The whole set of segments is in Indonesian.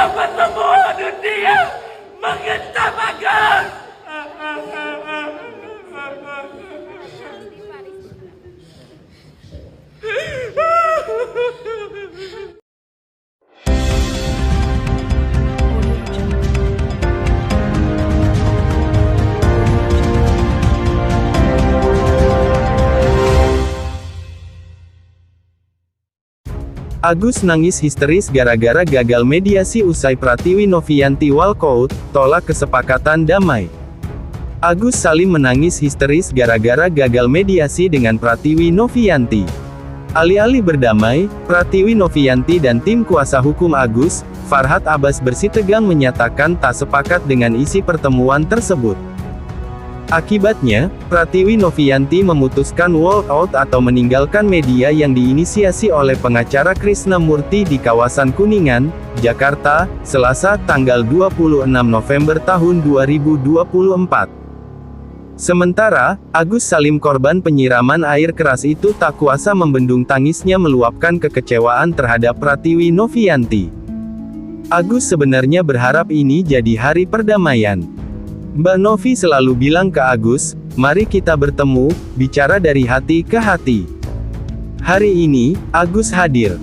Kenapa semua dunia mengentam Agus? Agus nangis histeris gara-gara gagal mediasi usai Pratiwi Novianti walkout, tolak kesepakatan damai. Agus Salim menangis histeris gara-gara gagal mediasi dengan Pratiwi Novianti. Alih-alih berdamai, Pratiwi Novianti dan tim kuasa hukum Agus, Farhad Abbas bersitegang menyatakan tak sepakat dengan isi pertemuan tersebut. Akibatnya, Pratiwi Novianti memutuskan walk out atau meninggalkan media yang diinisiasi oleh pengacara Krishna Murthy di kawasan Kuningan, Jakarta, Selasa, tanggal 26 November tahun 2024. Sementara, Agus Salim korban penyiraman air keras itu tak kuasa membendung tangisnya meluapkan kekecewaan terhadap Pratiwi Novianti. Agus sebenarnya berharap ini jadi hari perdamaian. Mbak Novi selalu bilang ke Agus, mari kita bertemu, bicara dari hati ke hati. Hari ini, Agus hadir.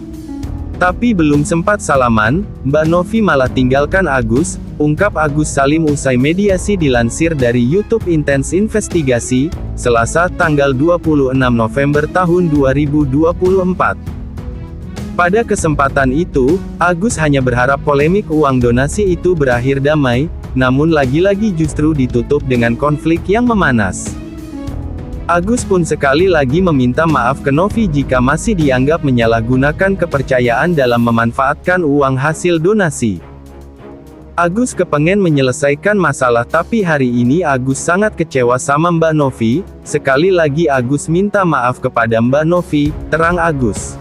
Tapi belum sempat salaman, Mbak Novi malah tinggalkan Agus, ungkap Agus Salim usai mediasi dilansir dari YouTube Intens Investigasi, Selasa tanggal 26 November tahun 2024. Pada kesempatan itu, Agus hanya berharap polemik uang donasi itu berakhir damai, namun lagi-lagi justru ditutup dengan konflik yang memanas. Agus pun sekali lagi meminta maaf ke Novi jika masih dianggap menyalahgunakan kepercayaan dalam memanfaatkan uang hasil donasi. Agus kepengen menyelesaikan masalah tapi hari ini Agus sangat kecewa sama Mbak Novi, sekali lagi Agus minta maaf kepada Mbak Novi, terang Agus.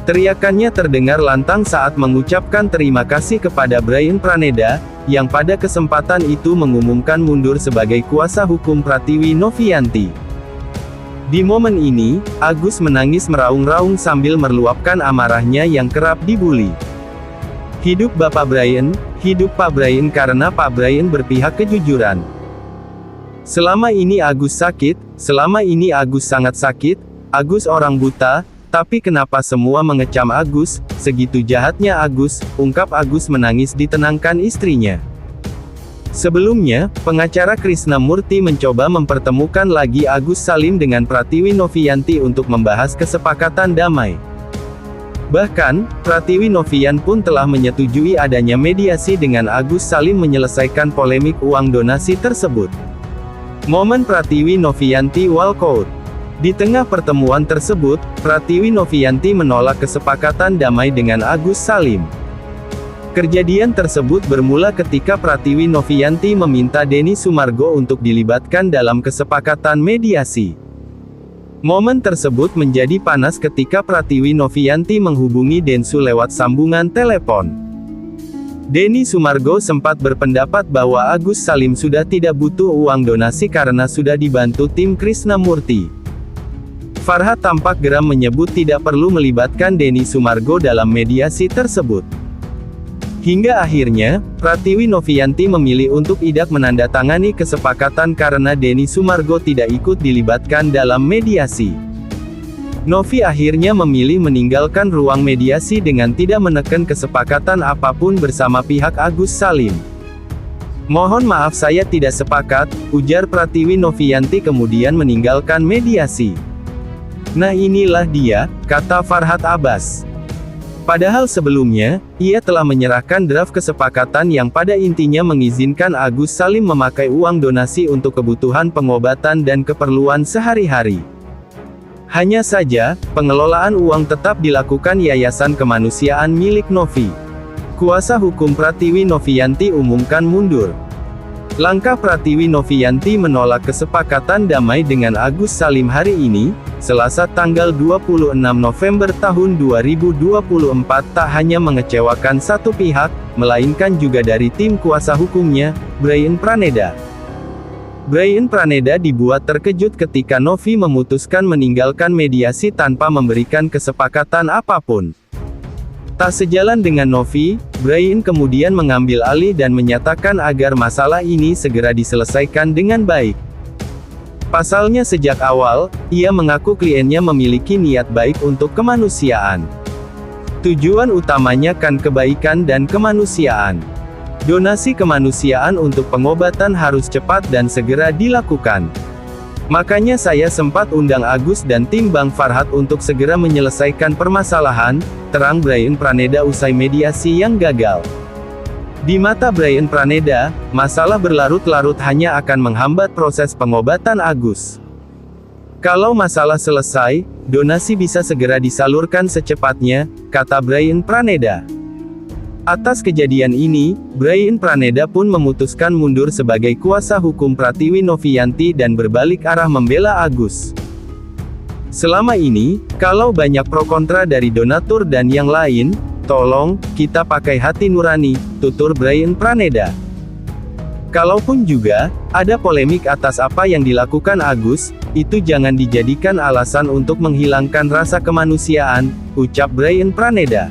Teriakannya terdengar lantang saat mengucapkan terima kasih kepada Brian Praneda, yang pada kesempatan itu mengumumkan mundur sebagai kuasa hukum Pratiwi Novianti. Di momen ini, Agus menangis meraung-raung sambil meluapkan amarahnya yang kerap dibuli. Hidup Bapak Brian, hidup Pak Brian karena Pak Brian berpihak kejujuran. Selama ini Agus sakit, selama ini Agus sangat sakit, Agus orang buta, tapi kenapa semua mengecam Agus, segitu jahatnya Agus, ungkap Agus menangis ditenangkan istrinya. Sebelumnya, pengacara Krishna Murthy mencoba mempertemukan lagi Agus Salim dengan Pratiwi Novianti untuk membahas kesepakatan damai. Bahkan, Pratiwi Novian pun telah menyetujui adanya mediasi dengan Agus Salim menyelesaikan polemik uang donasi tersebut. Momen Pratiwi Novianti walkout. Di tengah pertemuan tersebut, Pratiwi Novianti menolak kesepakatan damai dengan Agus Salim. Kejadian tersebut bermula ketika Pratiwi Novianti meminta Denny Sumargo untuk dilibatkan dalam kesepakatan mediasi. Momen tersebut menjadi panas ketika Pratiwi Novianti menghubungi Densu lewat sambungan telepon. Denny Sumargo sempat berpendapat bahwa Agus Salim sudah tidak butuh uang donasi karena sudah dibantu tim Krishna Murthy. Farhad tampak geram menyebut tidak perlu melibatkan Denny Sumargo dalam mediasi tersebut. Hingga akhirnya, Pratiwi Novianti memilih untuk tidak menandatangani kesepakatan karena Denny Sumargo tidak ikut dilibatkan dalam mediasi. Novi akhirnya memilih meninggalkan ruang mediasi dengan tidak menekan kesepakatan apapun bersama pihak Agus Salim. Mohon maaf saya tidak sepakat, ujar Pratiwi Novianti kemudian meninggalkan mediasi. Nah inilah dia, kata Farhad Abbas. Padahal sebelumnya, ia telah menyerahkan draft kesepakatan yang pada intinya mengizinkan Agus Salim memakai uang donasi untuk kebutuhan pengobatan dan keperluan sehari-hari. Hanya saja, pengelolaan uang tetap dilakukan Yayasan Kemanusiaan milik Novi. Kuasa hukum Pratiwi Novianti umumkan mundur. Langkah Pratiwi Novianti menolak kesepakatan damai dengan Agus Salim hari ini, Selasa tanggal 26 November tahun 2024 tak hanya mengecewakan satu pihak, melainkan juga dari tim kuasa hukumnya, Brian Praneda. Brian Praneda dibuat terkejut ketika Novi memutuskan meninggalkan mediasi tanpa memberikan kesepakatan apapun. Tak sejalan dengan Novi, Brian kemudian mengambil alih dan menyatakan agar masalah ini segera diselesaikan dengan baik. Pasalnya sejak awal, ia mengaku kliennya memiliki niat baik untuk kemanusiaan. Tujuan utamanya kan kebaikan dan kemanusiaan. Donasi kemanusiaan untuk pengobatan harus cepat dan segera dilakukan. Makanya saya sempat undang Agus dan tim Bang Farhat untuk segera menyelesaikan permasalahan, terang Brian Praneda usai mediasi yang gagal. Di mata Brian Praneda, masalah berlarut-larut hanya akan menghambat proses pengobatan Agus. Kalau masalah selesai, donasi bisa segera disalurkan secepatnya, kata Brian Praneda. Atas kejadian ini, Brian Praneda pun memutuskan mundur sebagai kuasa hukum Pratiwi Novianti dan berbalik arah membela Agus. Selama ini, kalau banyak pro kontra dari donatur dan yang lain, tolong, kita pakai hati nurani, tutur Brian Praneda. Kalaupun juga, ada polemik atas apa yang dilakukan Agus, itu jangan dijadikan alasan untuk menghilangkan rasa kemanusiaan, ucap Brian Praneda.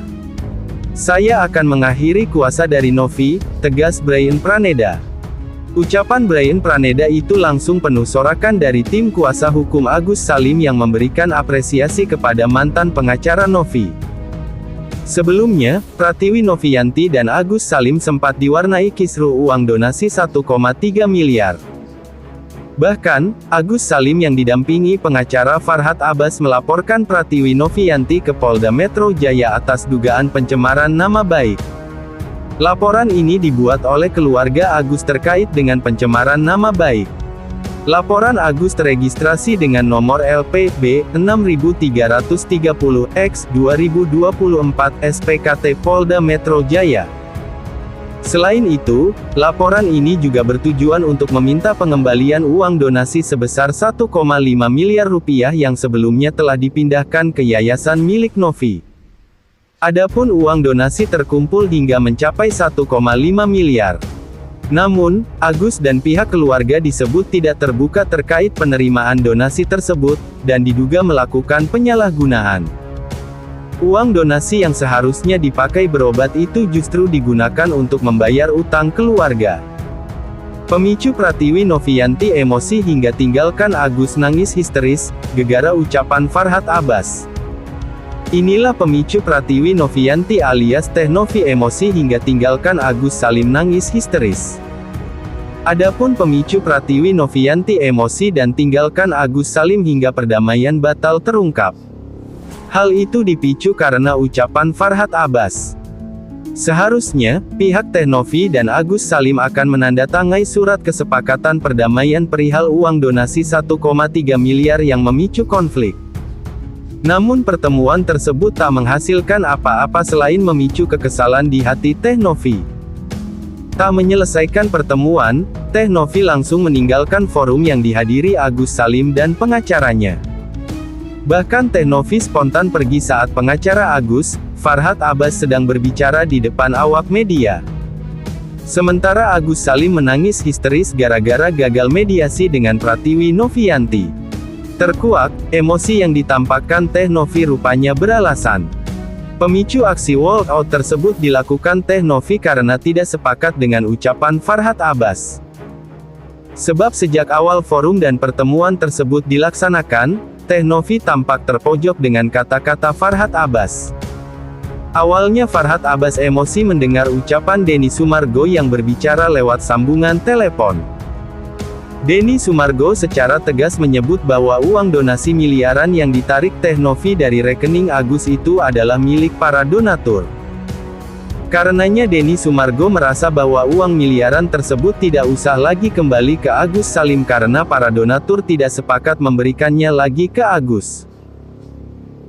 Saya akan mengakhiri kuasa dari Novi, tegas Brian Praneda. Ucapan Brian Praneda itu langsung penuh sorakan dari tim kuasa hukum Agus Salim yang memberikan apresiasi kepada mantan pengacara Novi. Sebelumnya, Pratiwi Novianti dan Agus Salim sempat diwarnai kisruh uang donasi 1,3 miliar. Bahkan, Agus Salim yang didampingi pengacara Farhat Abbas melaporkan Pratiwi Novianti ke Polda Metro Jaya atas dugaan pencemaran nama baik. Laporan ini dibuat oleh keluarga Agus terkait dengan pencemaran nama baik. Laporan Agus teregistrasi dengan nomor LPB 6330X2024 SPKT Polda Metro Jaya. Selain itu, laporan ini juga bertujuan untuk meminta pengembalian uang donasi sebesar 1,5 miliar rupiah yang sebelumnya telah dipindahkan ke yayasan milik Novi. Adapun uang donasi terkumpul hingga mencapai 1,5 miliar. Namun, Agus dan pihak keluarga disebut tidak terbuka terkait penerimaan donasi tersebut, dan diduga melakukan penyalahgunaan. Uang donasi yang seharusnya dipakai berobat itu justru digunakan untuk membayar utang keluarga. Pemicu Pratiwi Novianti emosi hingga tinggalkan Agus nangis histeris, gegara ucapan Farhat Abbas. Inilah pemicu Pratiwi Novianti alias Teh Novi emosi hingga tinggalkan Agus Salim nangis histeris. Adapun pemicu Pratiwi Novianti emosi dan tinggalkan Agus Salim hingga perdamaian batal terungkap. Hal itu dipicu karena ucapan Farhat Abbas. Seharusnya, pihak Teh Novi dan Agus Salim akan menandatangani surat kesepakatan perdamaian perihal uang donasi 1,3 miliar yang memicu konflik. Namun pertemuan tersebut tak menghasilkan apa-apa selain memicu kekesalan di hati Teh Novi. Tak menyelesaikan pertemuan, Teh Novi langsung meninggalkan forum yang dihadiri Agus Salim dan pengacaranya. Bahkan Teh Novi spontan pergi saat pengacara Agus, Farhat Abbas sedang berbicara di depan awak media. Sementara Agus Salim menangis histeris gara-gara gagal mediasi dengan Pratiwi Novianti. Terkuak, emosi yang ditampakkan Teh Novi rupanya beralasan. Pemicu aksi walkout tersebut dilakukan Teh Novi karena tidak sepakat dengan ucapan Farhat Abbas. Sebab sejak awal forum dan pertemuan tersebut dilaksanakan, Teh Novi tampak terpojok dengan kata-kata Farhat Abbas. Awalnya Farhat Abbas emosi mendengar ucapan Denny Sumargo yang berbicara lewat sambungan telepon. Denny Sumargo secara tegas menyebut bahwa uang donasi miliaran yang ditarik Teh Novi dari rekening Agus itu adalah milik para donatur. Karenanya Denny Sumargo merasa bahwa uang miliaran tersebut tidak usah lagi kembali ke Agus Salim karena para donatur tidak sepakat memberikannya lagi ke Agus.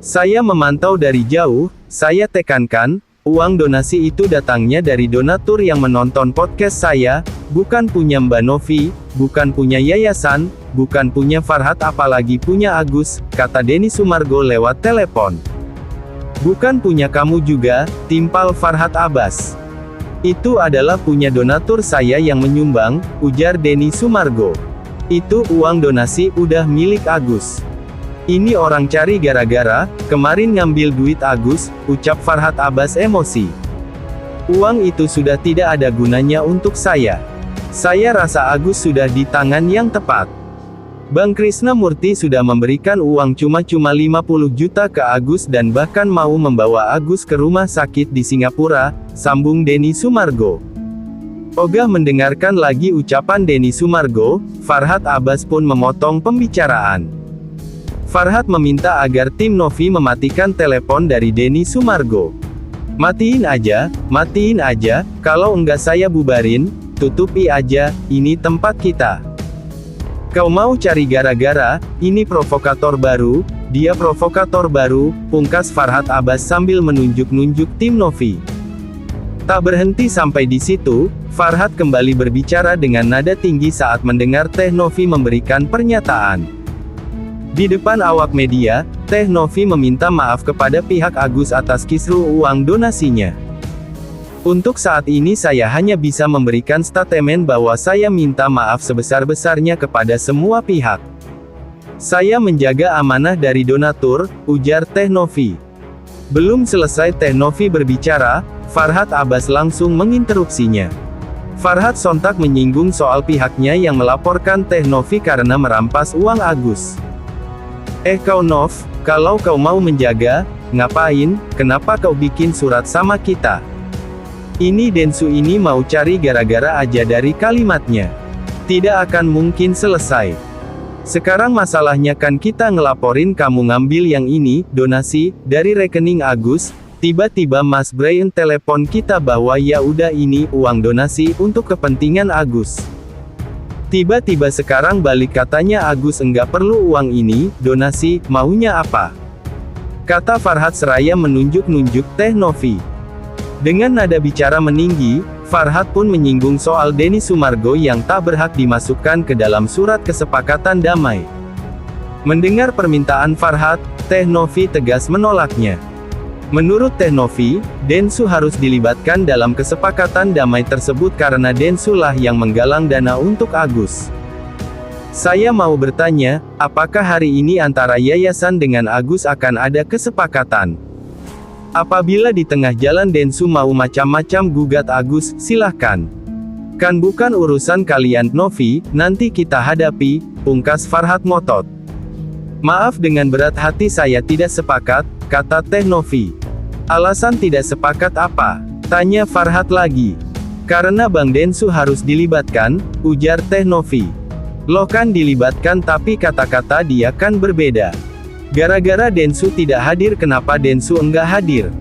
Saya memantau dari jauh, saya tekankan, uang donasi itu datangnya dari donatur yang menonton podcast saya, bukan punya Mbak Novi, bukan punya yayasan, bukan punya Farhat apalagi punya Agus, kata Denny Sumargo lewat telepon. Bukan punya kamu juga, timpal Farhat Abbas. Itu adalah punya donatur saya yang menyumbang, ujar Denny Sumargo. Itu uang donasi udah milik Agus. Ini orang cari gara-gara, kemarin ngambil duit Agus, ucap Farhad Abbas emosi. Uang itu sudah tidak ada gunanya untuk saya. Saya rasa Agus sudah di tangan yang tepat. Bang Krisnamurti sudah memberikan uang cuma-cuma 50 juta ke Agus dan bahkan mau membawa Agus ke rumah sakit di Singapura, sambung Denny Sumargo. Ogah mendengarkan lagi ucapan Denny Sumargo, Farhad Abbas pun memotong pembicaraan. Farhad meminta agar tim Novi mematikan telepon dari Denny Sumargo. Matiin aja, kalau enggak saya bubarin, tutupi aja, ini tempat kita. Kau mau cari gara-gara, ini provokator baru, dia provokator baru, pungkas Farhad Abbas sambil menunjuk-nunjuk tim Novi. Tak berhenti sampai di situ, Farhad kembali berbicara dengan nada tinggi saat mendengar Teh Novi memberikan pernyataan. Di depan awak media, Teh Novi meminta maaf kepada pihak Agus atas kisruh uang donasinya. Untuk saat ini saya hanya bisa memberikan statement bahwa saya minta maaf sebesar-besarnya kepada semua pihak. Saya menjaga amanah dari donatur, ujar Teh Novi. Belum selesai Teh Novi berbicara, Farhad Abbas langsung menginterupsinya. Farhad sontak menyinggung soal pihaknya yang melaporkan Teh Novi karena merampas uang Agus. Kau Nov, kalau kau mau menjaga, ngapain, kenapa kau bikin surat sama kita? Ini Densu ini mau cari gara-gara aja dari kalimatnya. Tidak akan mungkin selesai. Sekarang masalahnya kan kita ngelaporin kamu ngambil yang ini, donasi, dari rekening Agus, tiba-tiba Mas Brian telepon kita bahwa ya udah ini uang donasi untuk kepentingan Agus. Tiba-tiba sekarang balik katanya Agus enggak perlu uang ini, donasi, maunya apa? Kata Farhad seraya menunjuk-nunjuk Teh Novi. Dengan nada bicara meninggi, Farhad pun menyinggung soal Denny Sumargo yang tak berhak dimasukkan ke dalam surat kesepakatan damai. Mendengar permintaan Farhad, Teh Novi tegas menolaknya. Menurut Teh Novi, Densu harus dilibatkan dalam kesepakatan damai tersebut karena Densu lah yang menggalang dana untuk Agus. Saya mau bertanya, apakah hari ini antara yayasan dengan Agus akan ada kesepakatan? Apabila di tengah jalan Densu mau macam-macam gugat Agus, silahkan. Kan bukan urusan kalian, Novi, nanti kita hadapi, pungkas Farhad ngotot. Maaf dengan berat hati saya tidak sepakat, kata Teh Novi. Alasan tidak sepakat apa? Tanya Farhad lagi. Karena Bang Densu harus dilibatkan, ujar Teh Novi. Loh kan dilibatkan tapi kata-kata dia kan berbeda. Gara-gara Densu tidak hadir kenapa Densu enggak hadir?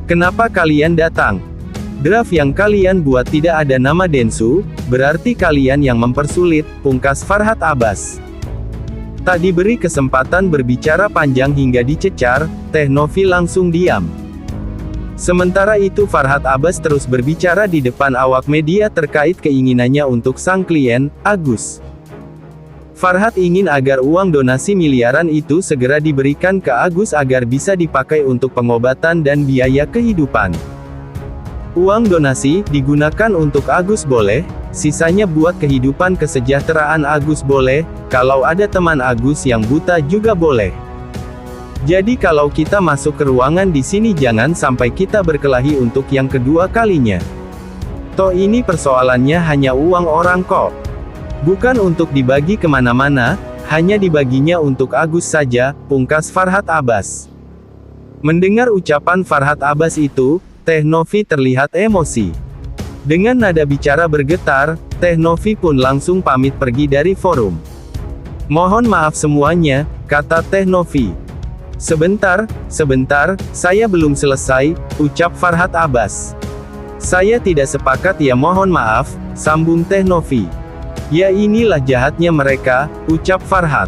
Kenapa kalian datang? Draft yang kalian buat tidak ada nama Densu, berarti kalian yang mempersulit, pungkas Farhad Abbas. Tak diberi kesempatan berbicara panjang hingga dicecar, Teh Novi langsung diam. Sementara itu Farhad Abbas terus berbicara di depan awak media terkait keinginannya untuk sang klien, Agus. Farhad ingin agar uang donasi miliaran itu segera diberikan ke Agus agar bisa dipakai untuk pengobatan dan biaya kehidupan. Uang donasi digunakan untuk Agus boleh, sisanya buat kehidupan kesejahteraan Agus boleh, kalau ada teman Agus yang buta juga boleh. Jadi kalau kita masuk ke ruangan di sini jangan sampai kita berkelahi untuk yang kedua kalinya. Toh ini persoalannya hanya uang orang kok. Bukan untuk dibagi kemana-mana, hanya dibaginya untuk Agus saja, pungkas Farhad Abbas. Mendengar ucapan Farhad Abbas itu, Teh Novi terlihat emosi. Dengan nada bicara bergetar, Teh Novi pun langsung pamit pergi dari forum. Mohon maaf semuanya, kata Teh Novi. Sebentar, saya belum selesai, ucap Farhad Abbas. Saya tidak sepakat ya mohon maaf, sambung Teh Novi. Ya inilah jahatnya mereka, ucap Farhad.